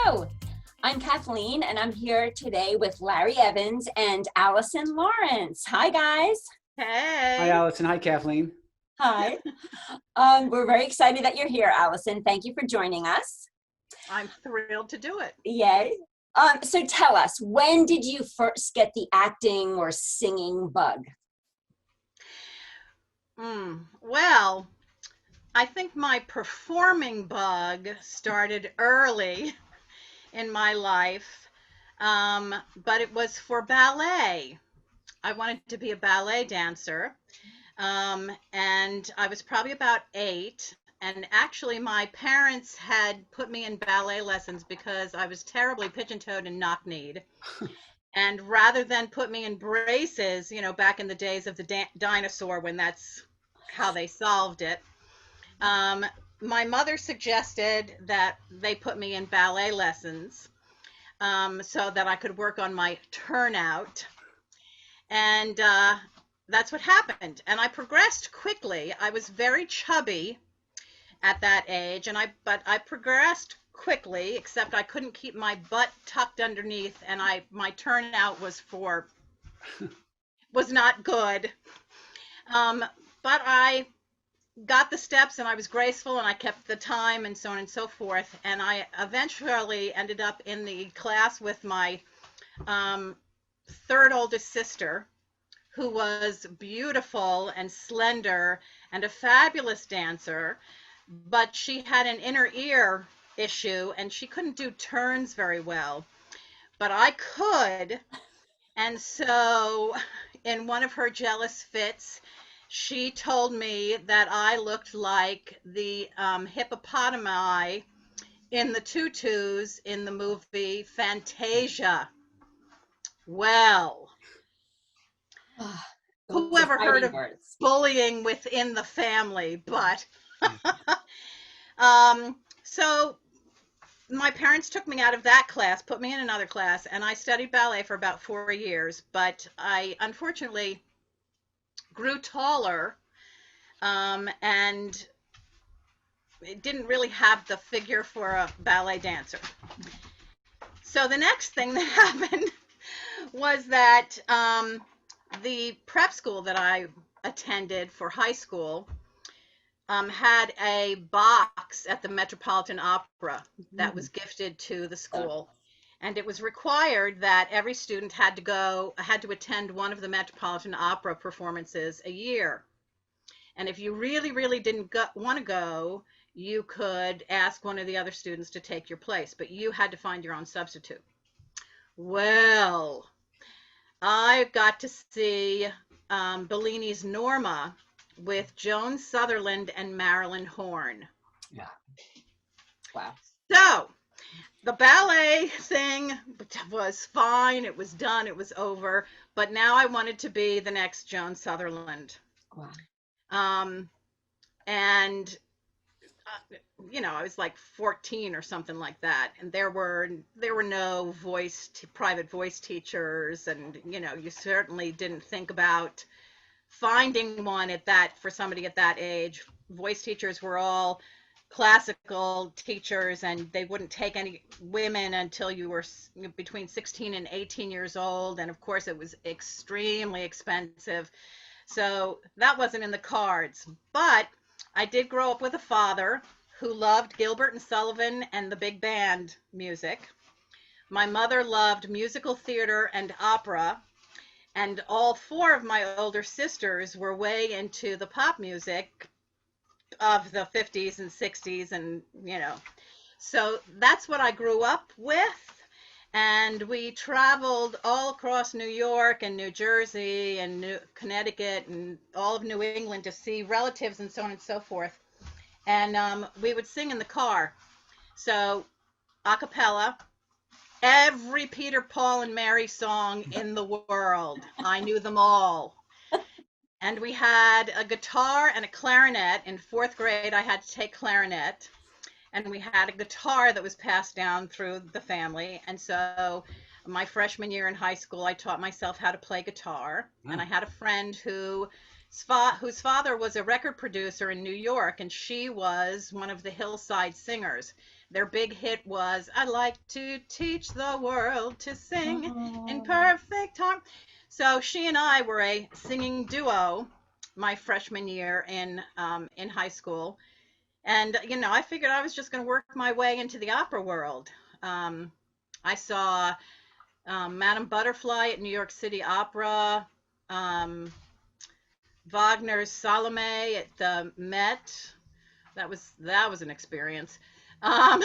Hello, I'm Kathleen, and I'm here today with Larry Evans and Allison Lawrence. Hi, guys. Hi, Hey. Alison. Hi, Kathleen. Hi. We're very excited that you're here, Allison. Thank you for joining us. I'm thrilled to do it. Yay. So tell us, when did you first get the acting or singing bug? Well, I think my performing bug started early in my life, but it was for ballet. I wanted to be a ballet dancer, and I was probably about 8. And actually, my parents had put me in ballet lessons because I was terribly pigeon-toed and knock-kneed. And rather than put me in braces, back in the days of the dinosaur when that's how they solved it, my mother suggested that they put me in ballet lessons so that I could work on my turnout. And that's what happened. And I progressed quickly. I was very chubby at that age, but I progressed quickly, except I couldn't keep my butt tucked underneath, and my turnout was not good. But I got the steps, and I was graceful, and I kept the time, and so on and so forth. And I eventually ended up in the class with my third oldest sister, who was beautiful and slender and a fabulous dancer, but she had an inner ear issue and she couldn't do turns very well. But I could. And so, in one of her jealous fits, she told me that I looked like the hippopotami in the tutus in the movie Fantasia. Well, whoever heard of bullying within the family? But so my parents took me out of that class, put me in another class, and I studied ballet for about 4 years. But I unfortunately grew taller, and didn't really have the figure for a ballet dancer. So the next thing that happened was that the prep school that I attended for high school had a box at the Metropolitan Opera that was gifted to the school. And it was required that every student had to attend one of the Metropolitan Opera performances a year. And if you really, really didn't want to go, you could ask one of the other students to take your place, but you had to find your own substitute. Well, I got to see Bellini's Norma with Joan Sutherland and Marilyn Horne. Yeah. Wow. So the ballet thing was fine. It was done. It was over. But now I wanted to be the next Joan Sutherland. Wow. And I was like 14 or something like that, and there were no private voice teachers, and you certainly didn't think about finding one for somebody at that age. Voice teachers were all classical teachers, and they wouldn't take any women until you were between 16 and 18 years old, and of course it was extremely expensive, so that wasn't in the cards. But I did grow up with a father who loved Gilbert and Sullivan and the big band music. My mother loved musical theater and opera, and all 4 of my older sisters were way into the pop music of the 50s and 60s, and so that's what I grew up with. And we traveled all across New York and New Jersey and Connecticut and all of New England to see relatives and so on and so forth. And we would sing in the car. So a cappella, every Peter, Paul, and Mary song in the world. I knew them all. And we had a guitar and a clarinet. In 4th grade, I had to take clarinet. And we had a guitar that was passed down through the family. And so my freshman year in high school, I taught myself how to play guitar. And I had a friend whose father was a record producer in New York, and she was one of the Hillside Singers. Their big hit was "I like to teach the world to sing in Oh, perfect harmony." So she and I were a singing duo my freshman year in high school, and I figured I was just going to work my way into the opera world. I saw Madame Butterfly at New York City Opera, um, Wagner's Salome at the Met. That was an experience. Um,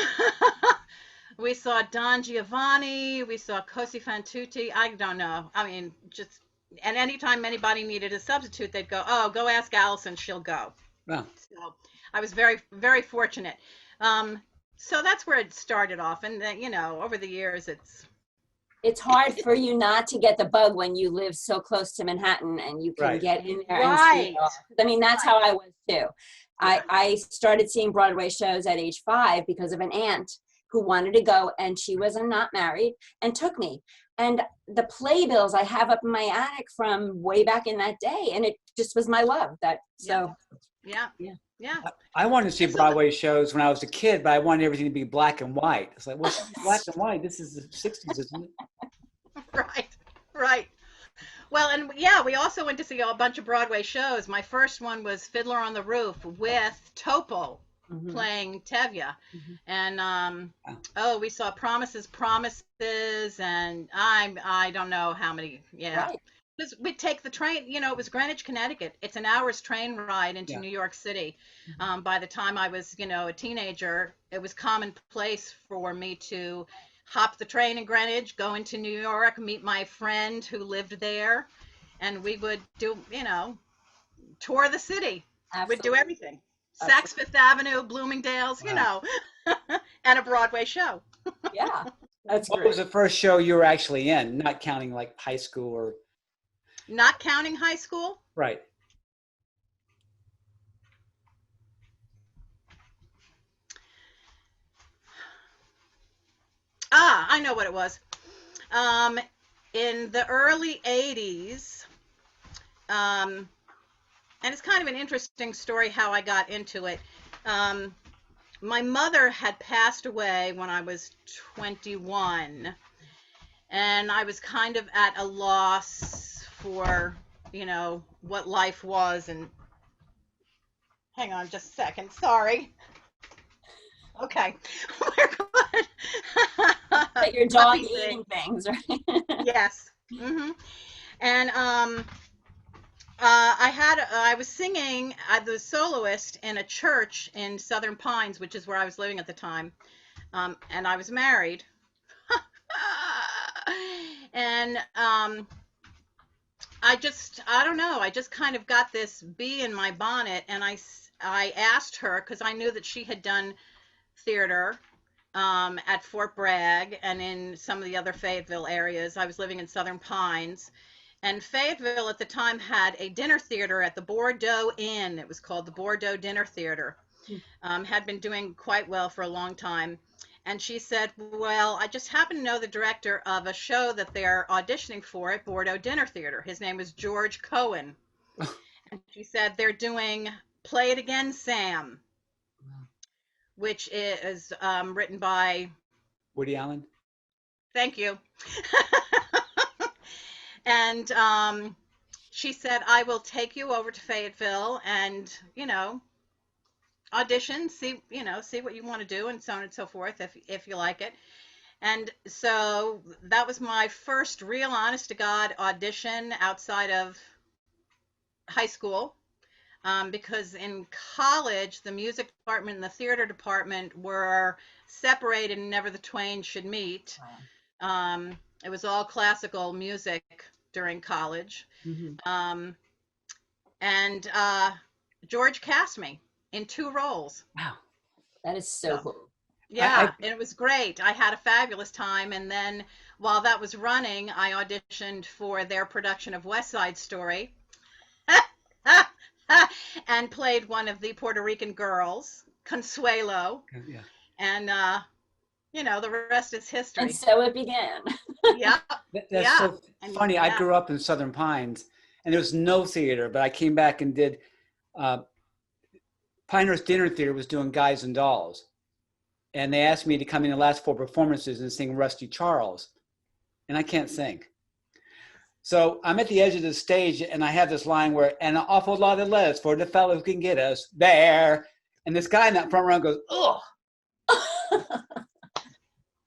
we saw Don Giovanni. We saw Cosi fan tutte. I don't know. I mean, just and anytime anybody needed a substitute, they'd go, "Oh, go ask Alison. She'll go." Wow. So I was very, very fortunate. Um, so that's where it started off, and then, over the years, it's hard for you not to get the bug when you live so close to Manhattan and you can Right. get in there and see it right, all. I mean, that's how I was too. yeah, I started seeing Broadway shows at age 5 because of an aunt who wanted to go, and she was not married and took me. And the playbills I have up in my attic from way back in that day, and it just was my love. yeah, So yeah, yeah. yeah. I wanted to see And so Broadway shows when I was a kid, but I wanted everything to be black and white. It's like, well, it's not black and white. This is the 60s, isn't it? right, right. Well, and yeah, we also went to see a bunch of Broadway shows. My first one was Fiddler on the Roof with Topo Mhm, playing Tevye. mhm. And Wow. oh, we saw Promises, Promises, and I don't know how many. Yeah. Right. Because we'd take the train, it was Greenwich, Connecticut. It's an hour's train ride into Yeah. New York City. Mhm. By the time I was, a teenager, it was commonplace for me to hop the train in Greenwich, go into New York, meet my friend who lived there, and we would do, tour the city. We'd do Absolutely. everything. Saks Absolutely. Fifth Avenue, Bloomingdale's, Wow. and a Broadway show. Yeah. That's What was great. the first show you were actually in, not counting like high school or Not counting high school. right? Ah, I know what it was. Um, in the early 80s, um, and it's kind of an interesting story how I got into it. Um, my mother had passed away when I was 21, and I was kind of at a loss for, what life was. And hang on just a second. Sorry. Okay. We're good. But your Let dog me see. eating things, right? Yes. And I was singing as the soloist in a church in Southern Pines, which is where I was living at the time. And I was married. And I don't know, I just kind of got this bee in my bonnet, and I asked her, because I knew that she had done theater at Fort Bragg and in some of the other Fayetteville areas. I was living in Southern Pines. And Fayetteville at the time had a dinner theater at the Bordeaux Inn. It was called the Bordeaux Dinner Theater. Had been doing quite well for a long time. And she said, "Well, I just happen to know the director of a show that they're auditioning for at Bordeaux Dinner Theater. His name is George Cohen." And she said, "They're doing Play It Again, Sam," which is written by, Woody Allen. thank you. And she said, "I will take you over to Fayetteville and, audition, see what you want to do, and so on and so forth, if you like it." And so that was my first real honest to God audition outside of high school. Because in college, the music department and the theater department were separated and never the twain should meet. It was all classical music during college. Mhm. Um, and George cast me in 2 roles. Wow. That is so So, cool. I yeah, and it was great. I had a fabulous time. And then while that was running, I auditioned for their production of West Side Story and played one of the Puerto Rican girls, Consuelo. yeah. And, the rest is And history. so it began. Yeah, That's yeah. so And funny. I yeah, grew up in Southern Pines, and there was no theater, but I came back and did. Uh, Pinehurst Dinner Theater was doing Guys and Dolls, and they asked me to come in the last 4 performances and sing Rusty Charles, and I can't sing. So I'm at the edge of the stage, and I have this line where, "and an awful lot of letters for the fellow who can get us there." And this guy in that front row goes, "Ugh."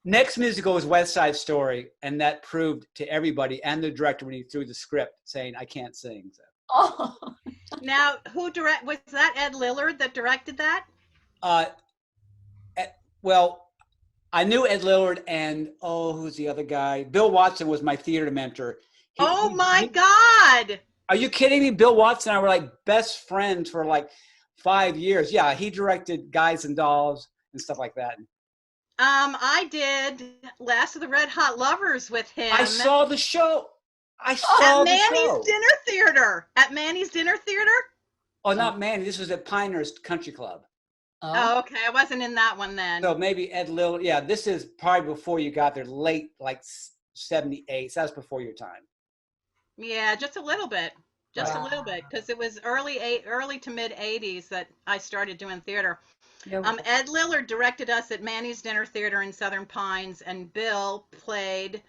Next musical was West Side Story, and that proved to everybody and the director when he threw the script saying I can't sing. So. Oh. Now, was that Ed Lillard that directed that? Well, I knew Ed Lillard and who's the other guy? Bill Watson was my theater mentor. My God! Are you kidding me? Bill Watson and I were like best friends for like 5 years. Yeah, he directed Guys and Dolls and stuff like that. I did Last of the Red Hot Lovers with him. I saw the show. At Manny's Dinner Theater? Oh, not Manny. This was at Pinehurst Country Club. Oh, okay. I wasn't in that one then. So maybe Ed Lillard. Yeah, this is probably before you got there, late, like 78. So that's before your time. Yeah, just a little bit. A little bit, because it was early to mid 80s that I started doing theater. Yeah. Ed Lillard directed us at Manny's Dinner Theater in Southern Pines, and Bill played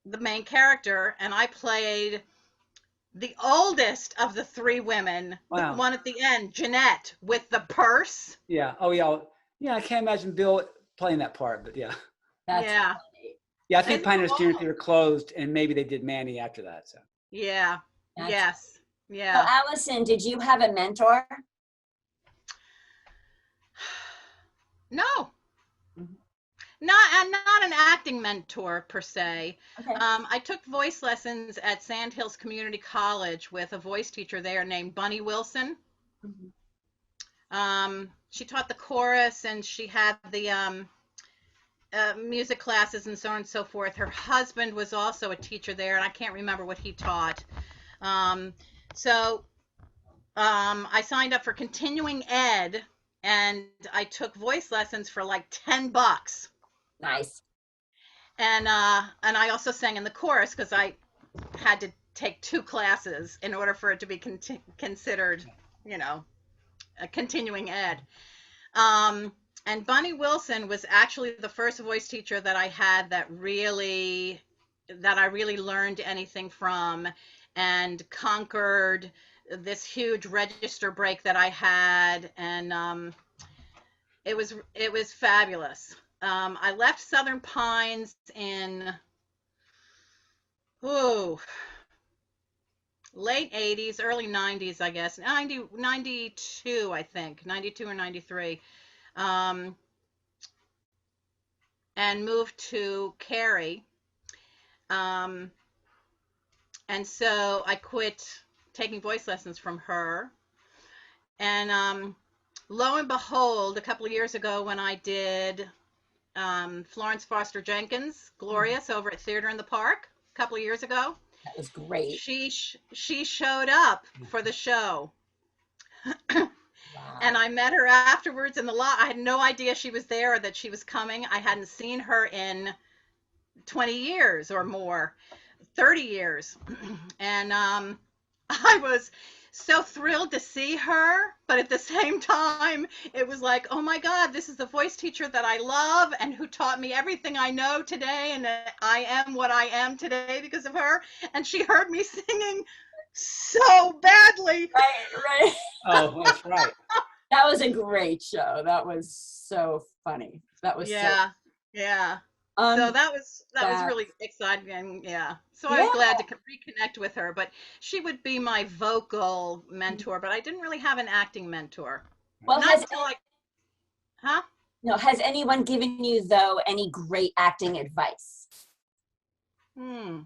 the main character, and I played the oldest of the 3 women. Wow. The one at the end, Jeanette, with the purse. Yeah. Oh, yeah. Yeah, I can't imagine Bill playing that part, but yeah. That's yeah. funny. Yeah, I think Pinehurst Dinner Theater closed, and maybe they did Manny after that. So. Yeah. Yes. Yeah. So, Allison, did you have a mentor? No. Not an acting mentor per se. Okay. I took voice lessons at Sand Hills Community College with a voice teacher there named Bunny Wilson. Mm-hmm. She taught the chorus, and she had the music classes and so on and so forth. Her husband was also a teacher there, and I can't remember what he taught. So I signed up for continuing ed, and I took voice lessons for like $10. Nice. And I also sang in the chorus because I had to take 2 classes in order for it to be considered, a continuing ed. And Bunny Wilson was actually the first voice teacher that I had that I really learned anything from, and conquered this huge register break that I had, and it was fabulous. I left Southern Pines in late 80s, early 90s, I guess, 92, I think, 92 or 93, and moved to Cary. And so I quit taking voice lessons from her. And lo and behold, a couple of years ago when I did Florence Foster Jenkins' Glorious over at Theater in the Park a couple of years ago. That was great. She showed up for the show. Wow. And I met her afterwards in the lot. I had no idea she was there or that she was coming. I hadn't seen her in 20 years or more, 30 years. And I was so thrilled to see her, but at the same time, it was like, oh my God, this is the voice teacher that I love and who taught me everything I know today, and I am what I am today because of her. And she heard me singing so badly. Right. Oh, that's right. That was a great show. That was so funny. That was yeah. So that was really exciting. Yeah. So I was glad to reconnect with her, but she would be my vocal mentor, but I didn't really have an acting mentor. Well, has anyone given you though any great acting advice? I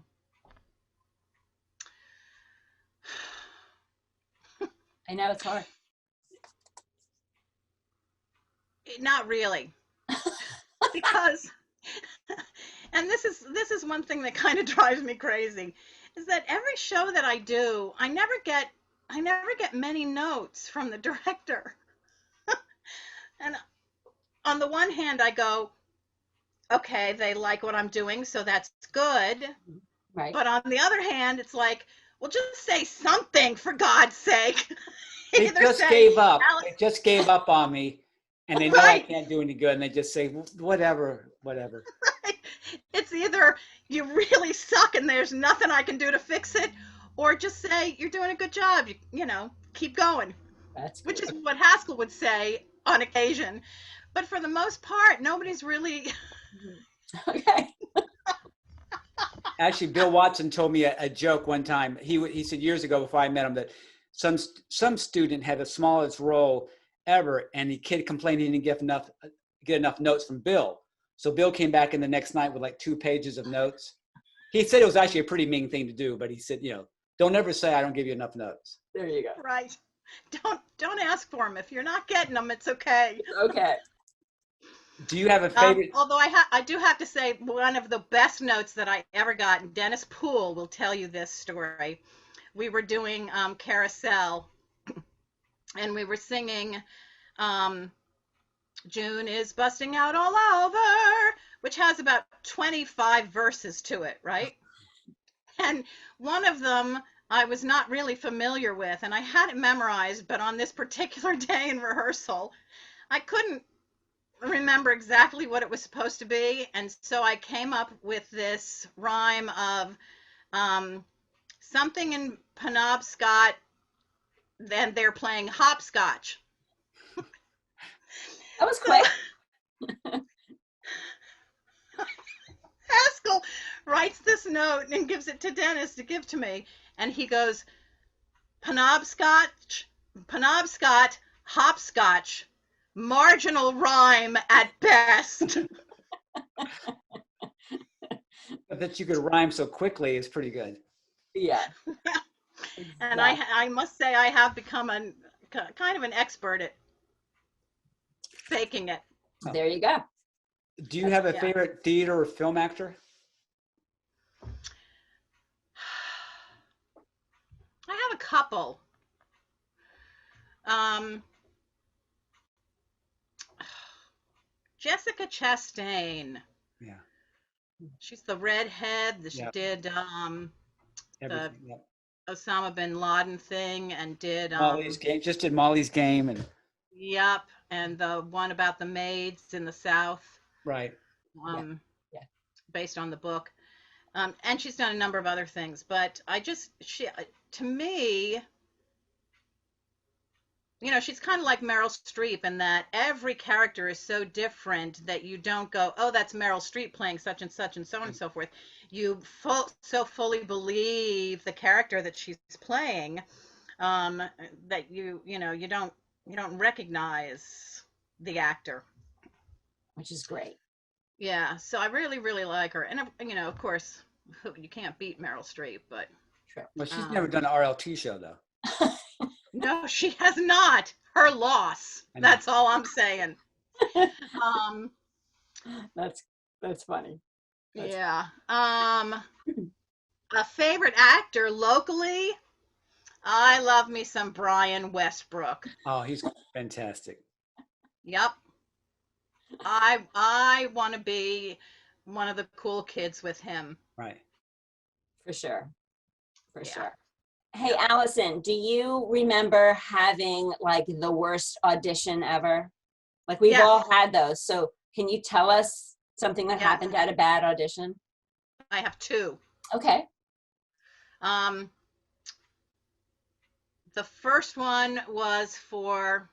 know it's hard. Not really. Because and this is one thing that kind of drives me crazy, is that every show that I do, I never get many notes from the director. And on the one hand, I go, okay, they like what I'm doing, so that's good. Right. But on the other hand, it's like, well, just say something, for God's sake. They just gave up. They just gave up on me. And they know I Right. can't do any good, and they just say, whatever, whatever. It's either you really suck and there's nothing I can do to fix it, or just say you're doing a good job. Keep going, That's which great. is what Haskell would say on occasion. But for the most part, nobody's really. Okay. Actually, Bill Watson told me a joke one time. He said years ago before I met him that some student had the smallest role ever, and the kid complained he didn't get enough notes from Bill. So Bill came back in the next night with like 2 pages of notes. He said it was actually a pretty mean thing to do, but he said, don't ever say I don't give you enough notes. There you go. Right. Don't ask for them. If you're not getting them, it's okay. Okay. Do you have a favorite? Although I do have to say, one of the best notes that I ever got, and Dennis Poole will tell you this story. We were doing Carousel, and we were singing June is busting out all over, which has about 25 verses to it, right? And one of them I was not really familiar with, and I had it memorized, but on this particular day in rehearsal, I couldn't remember exactly what it was supposed to be, and so I came up with this rhyme of something in Penobscot, then they're playing hopscotch. That was quick. Haskell writes this note and gives it to Dennis to give to me, and he goes, Penobscot, hopscotch, marginal rhyme at best. But that you could rhyme so quickly is pretty good. Yeah. And I must say I have become kind of an expert at faking it. There you go. Do you have a Yeah. favorite theater or film actor? I have a couple. Jessica Chastain. Yeah. She's the redhead that she did the Everything. Yeah. Osama bin Laden thing and did Molly's Game. Just did Molly's Game and. Yep, and the one about the maids in the South. Right. Yeah. Based on the book. And she's done a number of other things, but to me, she's kind of like Meryl Streep in that every character is so different that you don't go, oh, that's Meryl Streep playing such and such and so on and so forth. You so fully believe the character that she's playing that you don't recognize the actor, Which is great. Yeah, so I really, really like her. And, of course, you can't beat Meryl Streep, but. True. Well, she's never done an RLT show, though. No, she has not. Her loss. That's all I'm saying. That's funny. Yeah. A favorite actor locally, I love me some Brian Westbrook. Oh, he's fantastic. Yep. I want to be one of the cool kids with him. Right. For sure. For sure. Hey, Allison, do you remember having like the worst audition ever? Like we've all had those. So can you tell us something that happened at a bad audition? I have 2. Okay. The first one was for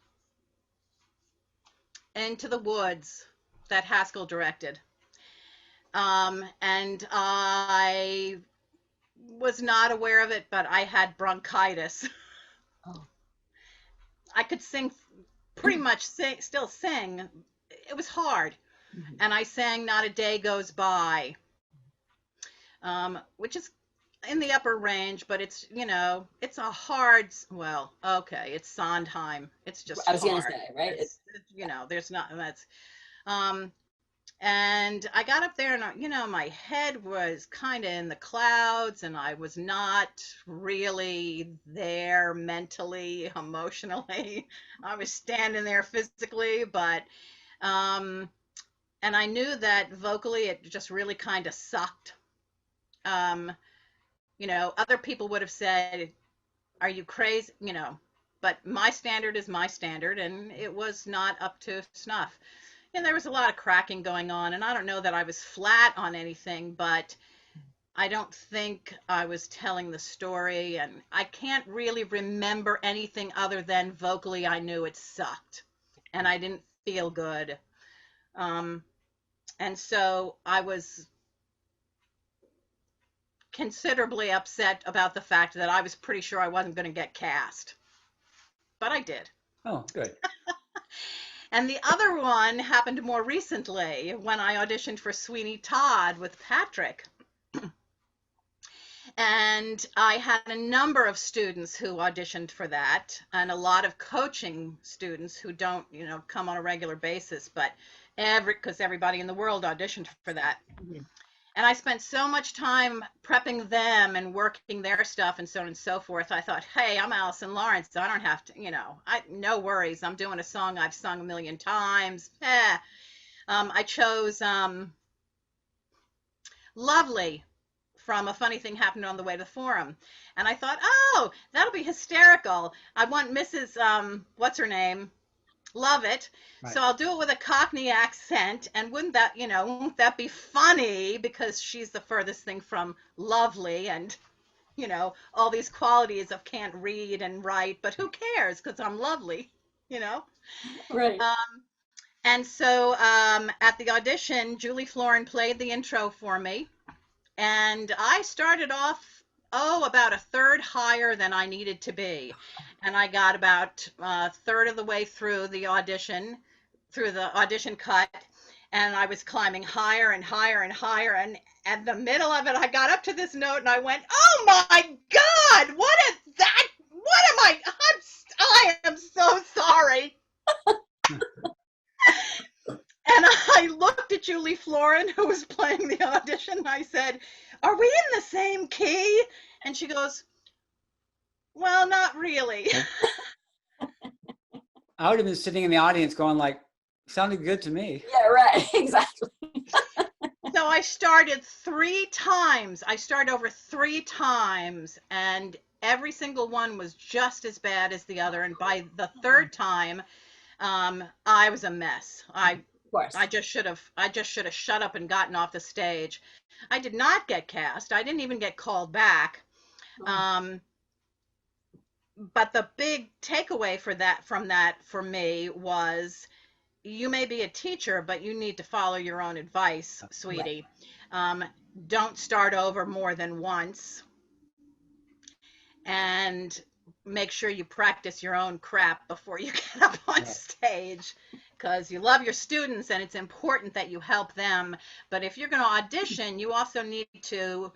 Into the Woods that Haskell directed. And I was not aware of it, but I had bronchitis. Oh. I could sing, pretty much still sing. It was hard. Mm-hmm. And I sang Not a Day Goes By, which is in the upper range, but it's, it's a hard, it's Sondheim. It's just I was going to say, right? There's not, that's, and I got up there and, my head was kind of in the clouds and I was not really there mentally, emotionally. I was standing there physically, but, and I knew that vocally it just really kind of sucked. Other people would have said, are you crazy? but my standard is my standard, and it was not up to snuff. And there was a lot of cracking going on, and I don't know that I was flat on anything, but I don't think I was telling the story, and I can't really remember anything other than vocally I knew it sucked, and I didn't feel good. And so I was considerably upset about the fact that I was pretty sure I wasn't going to get cast, but I did. Oh, good. And the other one happened more recently when I auditioned for Sweeney Todd with Patrick. And I had a number of students who auditioned for that, and a lot of coaching students who don't, come on a regular basis, but because everybody in the world auditioned for that. Mhm. And I spent so much time prepping them and working their stuff and so on and so forth. I thought, hey, I'm Alison Lawrence. I don't have to, no worries. I'm doing a song I've sung a million times. I chose Lovely from A Funny Thing Happened on the Way to the Forum. And I thought, oh, that'll be hysterical. I want Mrs. What's her name? Love it. Right. So I'll do it with a Cockney accent. And wouldn't that be funny? Because she's the furthest thing from lovely and, all these qualities of can't read and write, but who cares? Because I'm lovely, Right. And so at the audition, Julie Florin played the intro for me. And I started off, about a third higher than I needed to be. And I got about a third of the way through the audition cut. And I was climbing higher and higher and higher. And at the middle of it, I got up to this note and I went, oh my God, what is that? What am I am so sorry. And I looked at Julie Florin, who was playing the audition, and I said, are we in the same key? And she goes, well, not really. I would have been sitting in the audience going like, sounded good to me. Yeah, right. Exactly. So I started 3 times. I started over 3 times, and every single one was just as bad as the other. And by the third time, I was a mess. I just should have shut up and gotten off the stage. I did not get cast. I didn't even get called back. But the big takeaway from that for me was, you may be a teacher, but you need to follow your own advice, sweetie. Right. Don't start over more than once. And make sure you practice your own crap before you get up on stage, because you love your students and it's important that you help them. But if you're going to audition, you also need to,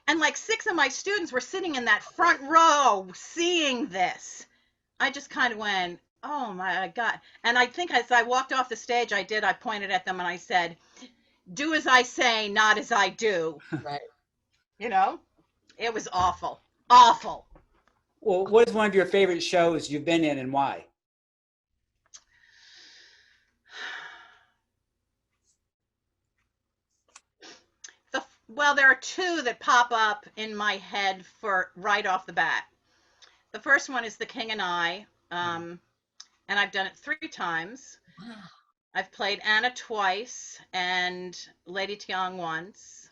and like 6 of my students were sitting in that front row seeing this. I just kind of went, oh my God. And I think as I walked off the stage, I pointed at them and I said, do as I say, not as I do. Right. It was awful. Awful. Well, what is one of your favorite shows you've been in and why? Well, there are 2 that pop up in my head for right off the bat. The first one is The King and I, and I've done it 3 times. Wow. I've played Anna twice and Lady Tiang once.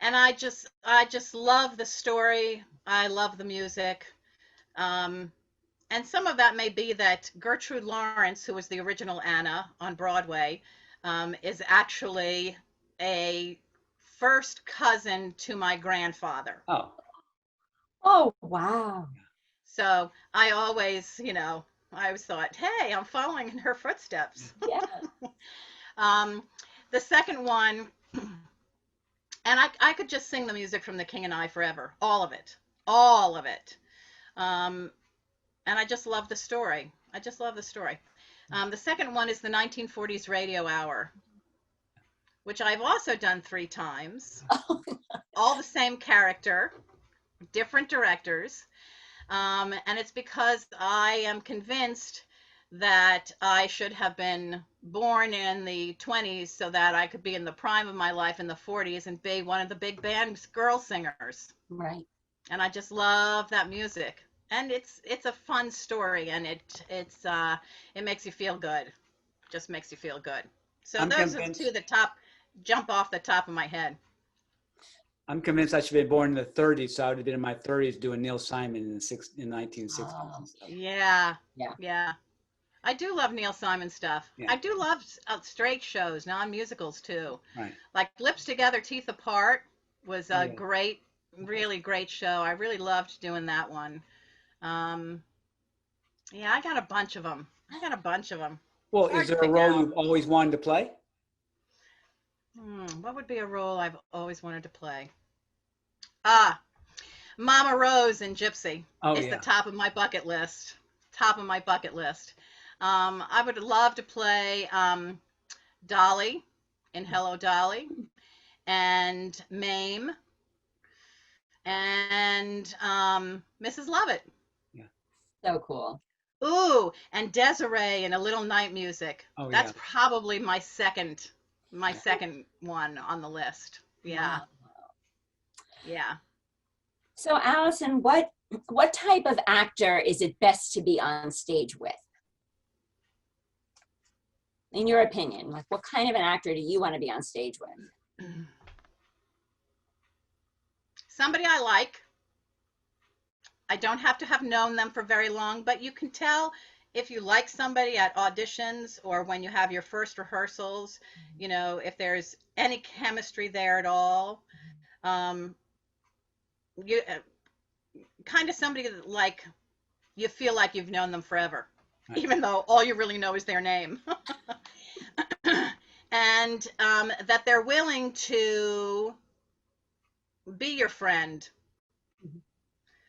And I just love the story. I love the music. And some of that may be that Gertrude Lawrence, who was the original Anna on Broadway, is actually a first cousin to my grandfather. Oh, wow. So I always thought, hey, I'm following in her footsteps. Yeah. The second one, and I could just sing the music from The King and I forever. All of it. And I just love the story. The second one is the 1940s Radio Hour, which I've also done 3 times. All the same character, different directors. And it's because I am convinced that I should have been born in the 20s so that I could be in the prime of my life in the 40s and be one of the big band girl singers. Right. and I just love that music. And it's a fun story, and it makes you feel good. Just makes you feel good. So I'm those are the two convinced. that top jump off the top of my head. I'm convinced I should have been born in the 30s, so I would have been in my 30s doing Neil Simon in 1960s Oh, and stuff. Yeah, yeah. yeah. I do love Neil Simon stuff. Yeah, I do love straight shows, non-musicals too. right. Like Lips Together, Teeth Apart was Oh a yeah. great, really great show. I really loved doing that one. Um, yeah, I got a bunch of them. I got a bunch of them. Well, It's is hard to there a pick role out. you've always wanted to play? What would be a role I've always wanted to play? Ah, Mama Rose in Gypsy Oh is the yeah. top of my bucket list. Top of my bucket list. I would love to play Dolly in Hello Dolly, and Mame, and Mrs. Lovett. Yeah. So cool. Ooh, and Desiree in A Little Night Music. Oh yeah. That's probably my Yeah. second one on the list. Yeah, Wow. yeah. So, Allison, what type of actor is it best to be on stage with? In your opinion, like what kind of an actor do you want to be on stage with? Somebody I like. I don't have to have known them for very long, but you can tell if you like somebody at auditions or when you have your first rehearsals, if there's any chemistry there at all. Um, you kind of somebody that like you feel like you've known them forever, Right. even though all you really know is their name. And that they're willing to be your friend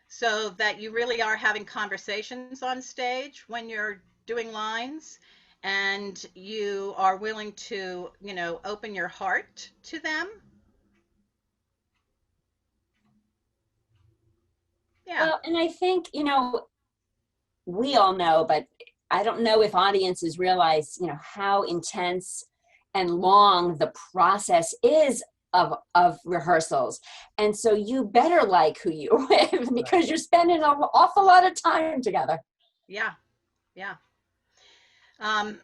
so that you really are having conversations on stage when you're doing lines, and you are willing to, open your heart to them. Yeah. Well, and I think, we all know, but I don't know if audiences realize, how intense and long the process is of rehearsals. And so you better like who you're with Right. because you're spending an awful lot of time together. Yeah. Yeah. Um,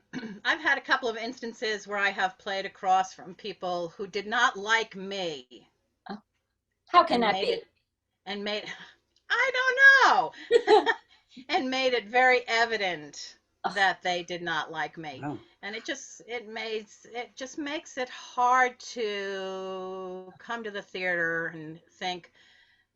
I've had a couple of instances where I have played across from people who did not like me Oh, how can and that made be? it and made I don't know. And made it very evident that they did not like me. Wow. And it just makes it hard to come to the theater and think,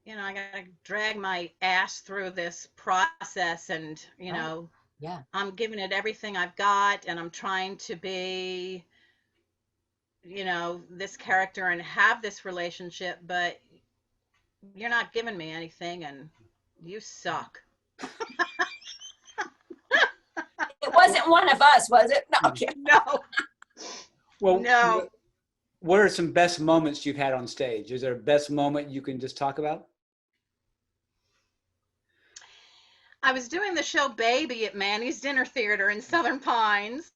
I gotta drag my ass through this process, and Right. Yeah. I'm giving it everything I've got, and I'm trying to be, this character and have this relationship, but you're not giving me anything, and you suck. It wasn't one of us, was it? No, Yeah. okay. No, Well, no. what are some best moments you've had on stage? Is there a best moment you can just talk about? I was doing the show Baby at Manny's Dinner Theater in Southern Pines.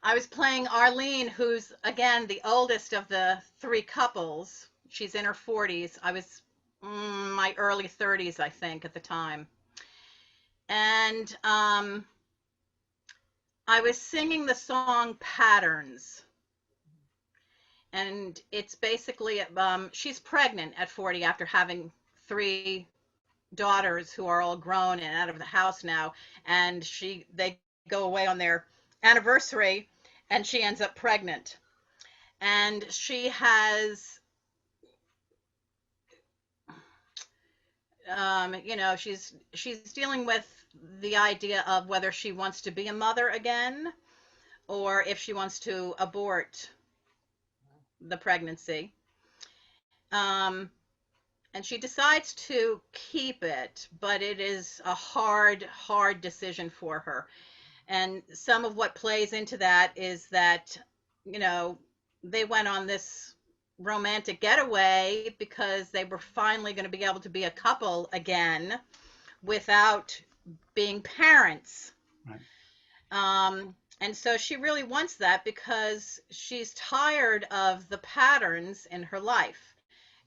I was playing Arlene, who's, again, the oldest of the three couples. She's in her 40s. I was my early 30s, I think, at the time. And I was singing the song Patterns. And it's basically, she's pregnant at 40 after having three daughters who are all grown and out of the house now, and they go away on their anniversary, and she ends up pregnant, and she has she's dealing with the idea of whether she wants to be a mother again or if she wants to abort the pregnancy. um, and she decides to keep it, but it is a hard decision for her. And some of what plays into that is that, they went on this romantic getaway because they were finally going to be able to be a couple again without being parents. Right. And so she really wants that because she's tired of the patterns in her life.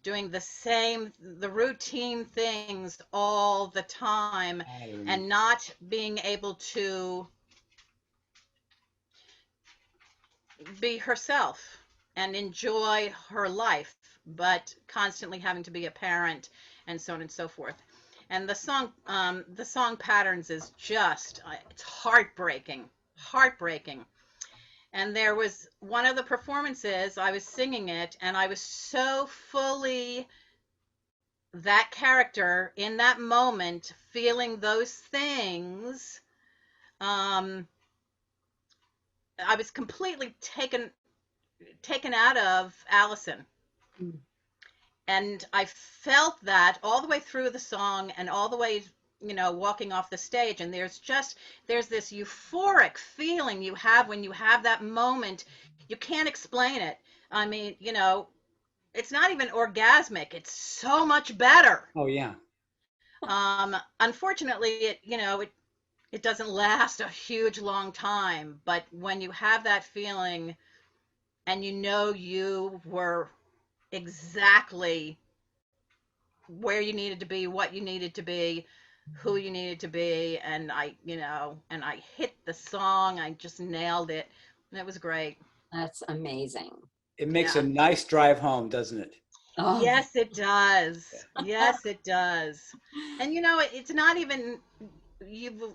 doing the routine things all the time, and not being able to be herself and enjoy her life, but constantly having to be a parent and so on and so forth. And the song Patterns is just, it's heartbreaking, heartbreaking. And there was one of the performances, I was singing it, and I was so fully that character in that moment, feeling those things. I was completely taken out of Alison. Mm. And I felt that all the way through the song and all the way, walking off the stage. And there's this euphoric feeling you have when you have that moment. You can't explain it. I mean, it's not even orgasmic. It's so much better. Oh yeah. Unfortunately, it doesn't last a huge long time. But when you have that feeling and you were exactly where you needed to be, what you needed to be, who you needed to be, and I hit the song. I just nailed it. And it was great. That's amazing. It makes Yeah. a nice drive home, doesn't it? Oh, Yes, it does. Yes, it does. And it's not even you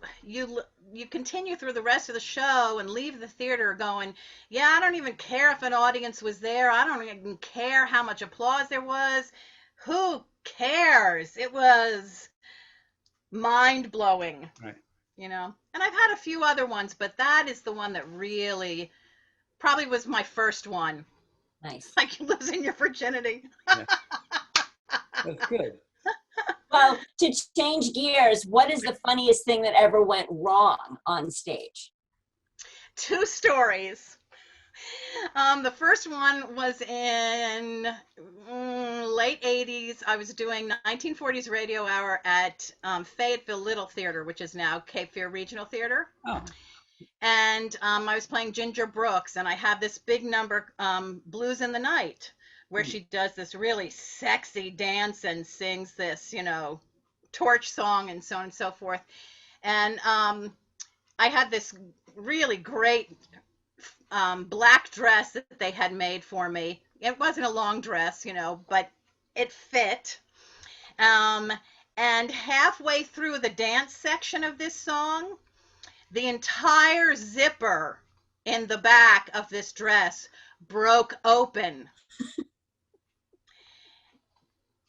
continue through the rest of the show and leave the theater going, yeah, I don't even care if an audience was there. I don't even care how much applause there was. Who cares? It was mind blowing, Right. And I've had a few other ones, but that is the one that really probably was my first one. nice. Like losing your virginity. Yeah. That's good. Well, to change gears, what is the funniest thing that ever went wrong on stage? Two stories. The first one was in late 80s. I was doing 1940s Radio Hour at Fayetteville Little Theater, which is now Cape Fear Regional Theater. Oh. And I was playing Ginger Brooks, and I have this big number, Blues in the Night, where she does this really sexy dance and sings this, torch song and so on and so forth. And I had this really great black dress that they had made for me. It wasn't a long dress, but it fit. And halfway through the dance section of this song, the entire zipper in the back of this dress broke open.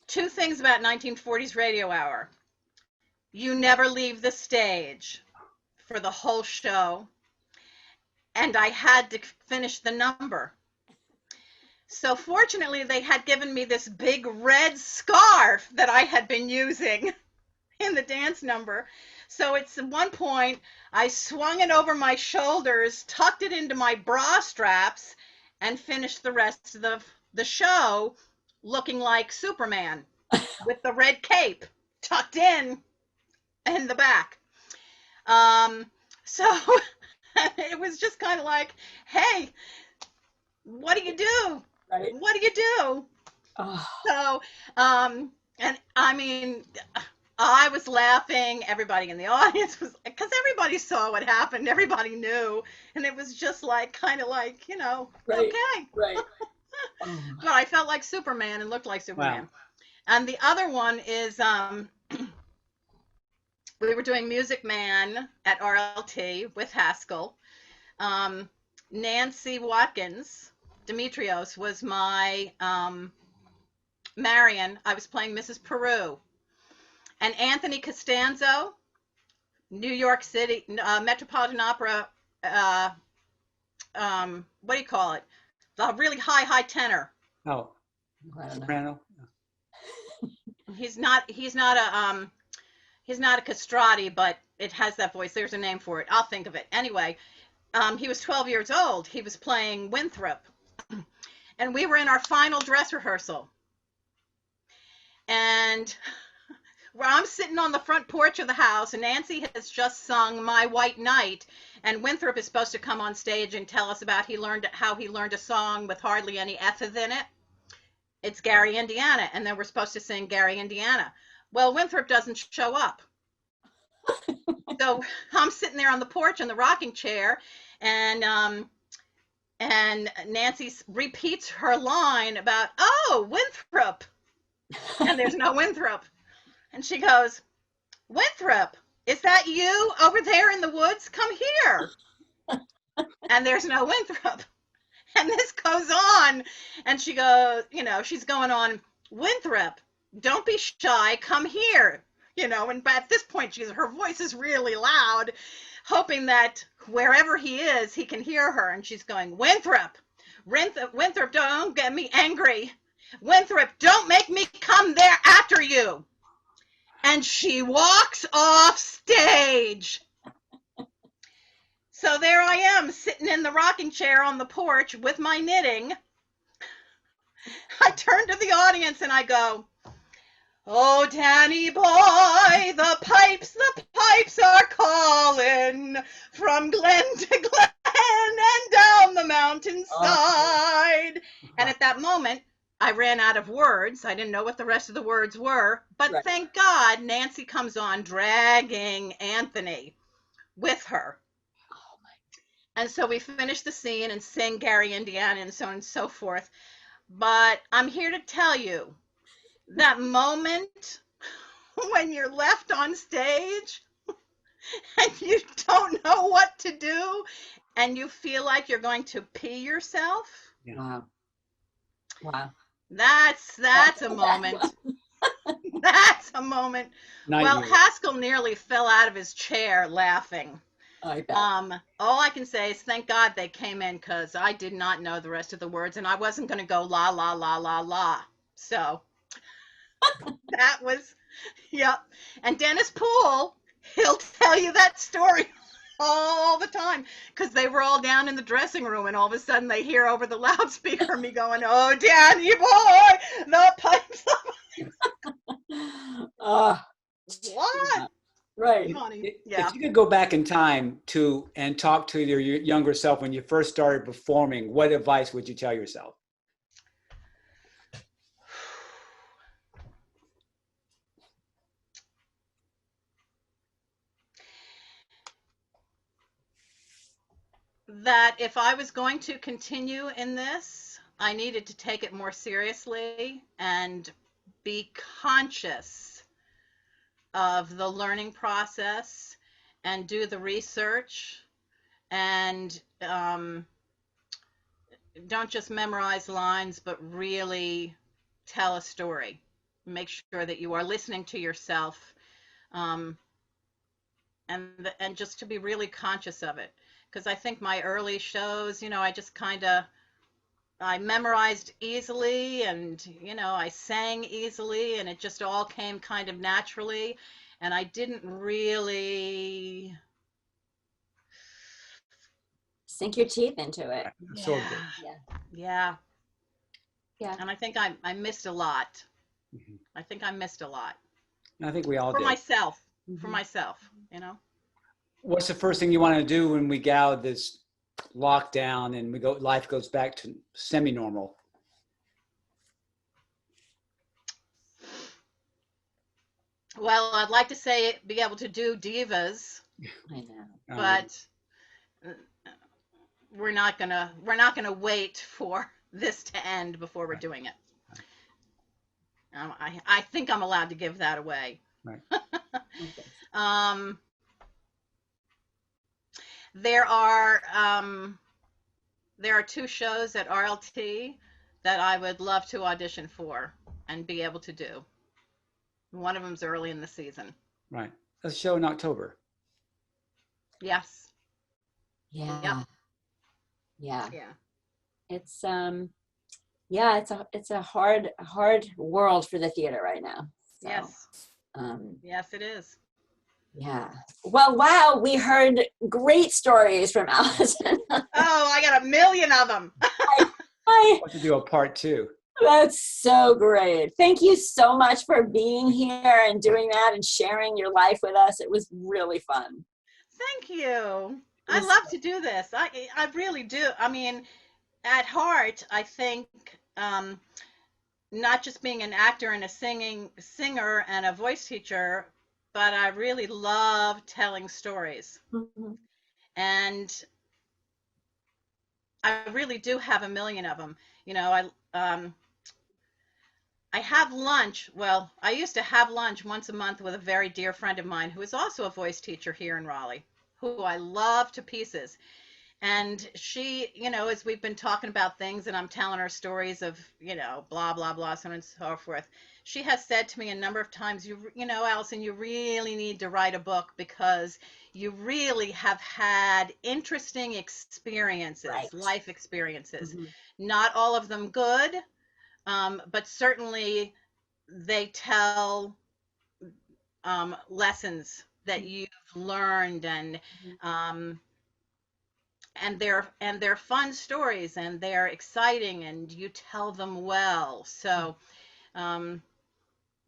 Two things about 1940s Radio Hour. You never leave the stage for the whole show. And I had to finish the number. So fortunately, they had given me this big red scarf that I had been using in the dance number. So it's at one point, I swung it over my shoulders, tucked it into my bra straps, and finished the rest of the show looking like Superman with the red cape tucked in the back. So it was just kind of like, hey, what do you do? Right. What do you do? Oh, So, and I mean, I was laughing. Everybody in the audience was, because everybody saw what happened. Everybody knew. And it was just like, kind of like, right, okay. right. Oh, But I felt like Superman and looked like Superman. Wow. And the other one is, we were doing Music Man at RLT with Haskell. Nancy Watkins Demetrios was my Marion. I was playing Mrs. Peru. And Anthony Costanzo, New York City, Metropolitan Opera, what do you call it? The really high tenor. Oh. I don't know. Soprano. He's not a castrati, but it has that voice. There's a name for it. I'll think of it. Anyway, he was 12 years old. He was playing Winthrop. And we were in our final dress rehearsal. And where I'm sitting on the front porch of the house, and Nancy has just sung My White Knight, and Winthrop is supposed to come on stage and tell us about how he learned a song with hardly any F's in it. it's Gary, Indiana. And then we're supposed to sing Gary, Indiana. Well, Winthrop doesn't show up. So I'm sitting there on the porch in the rocking chair, and Nancy repeats her line about, oh, Winthrop. And there's no Winthrop. And she goes, Winthrop, is that you over there in the woods? Come here. And there's no Winthrop. And this goes on. And she goes, she's going on, Winthrop, don't be shy. Come here. And at this point, her voice is really loud, hoping that wherever he is, he can hear her. And she's going, Winthrop, Winthrop, don't get me angry. Winthrop, don't make me come there after you. And she walks off stage. So there I am, sitting in the rocking chair on the porch with my knitting. I turn to the audience and I go, oh, Danny boy, the pipes are calling from glen to glen and down the mountainside. And at that moment, I ran out of words. I didn't know what the rest of the words were, but right. Thank God Nancy comes on dragging Anthony with her. Oh my. And so we finish the scene and sing Gary, Indiana, and so on and so forth. But I'm here to tell you, that moment when you're left on stage and you don't know what to do and you feel like you're going to pee yourself. Yeah. Wow. That's a moment. That's a moment. Well, Haskell nearly fell out of his chair laughing. I bet. All I can say is thank God they came in, because I did not know the rest of the words and I wasn't going to go la, la, la, la, la. So that was, yep. And Dennis Poole, he'll tell you that story all the time, because they were all down in the dressing room and all of a sudden they hear over the loudspeaker me going, oh, Danny boy, the pipes. What? Right. Yeah. If you could go back in time and talk to your younger self when you first started performing, what advice would you tell yourself? That if I was going to continue in this, I needed to take it more seriously and be conscious of the learning process and do the research, and don't just memorize lines, but really tell a story. Make sure that you are listening to yourself, and just to be really conscious of it. Because I think my early shows, I just I memorized easily, and, I sang easily, and it just all came kind of naturally. And I didn't really sink your teeth into it. Yeah. So good. Yeah. Yeah. And I think I missed a lot. Mm-hmm. I think I missed a lot. I think we all did. For myself, Mm-hmm. What's the first thing you want to do when we get out of this lockdown and life goes back to semi-normal? Well, I'd like to say be able to do divas. I know. But we're not gonna wait for this to end before we're doing it. I think I'm allowed to give that away. Right. There are two shows at RLT that I would love to audition for and be able to do. One of them's early in the season. Right. A show in October. Yes. Yeah. Yep. Yeah. Yeah. It's it's a hard world for the theater right now. So, yes. Yes, it is. Yeah. Well, wow, we heard great stories from Alison. Oh, I got a million of them. I want to do a part 2. That's so great. Thank you so much for being here and doing that and sharing your life with us. It was really fun. Thank you. I love to do this. I really do. I mean, at heart, I think not just being an actor and a singer and a voice teacher, but I really love telling stories. Mm-hmm. And I really do have a million of them. You know, I have lunch. Well, I used to have lunch once a month with a very dear friend of mine who is also a voice teacher here in Raleigh, who I love to pieces. And she, you know, as we've been talking about things and I'm telling her stories of, you know, blah, blah, blah, so on and so forth, she has said to me a number of times, you know, Alison, you really need to write a book because you really have had interesting experiences, Right. life experiences. Mm-hmm. Not all of them good, but certainly they tell lessons that you've learned, um, and they're fun stories and they're exciting and you tell them well. So um,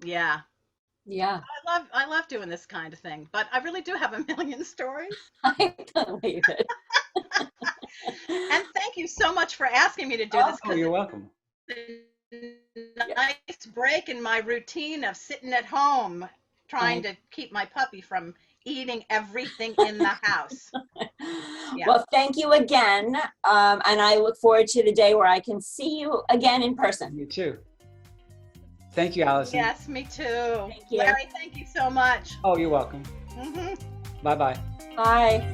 yeah, Yeah. I love doing this kind of thing, but I really do have a million stories. I believe it. And thank you so much for asking me to do this Oh, because you're welcome. it's a nice break in my routine of sitting at home trying to keep my puppy from eating everything in the house. Yeah. Well, thank you again. And I look forward to the day where I can see you again in person. You too. Thank you, Alison. Yes, me too. Thank you. Larry, thank you so much. Oh, you're welcome. Hmm. Bye-bye. Bye.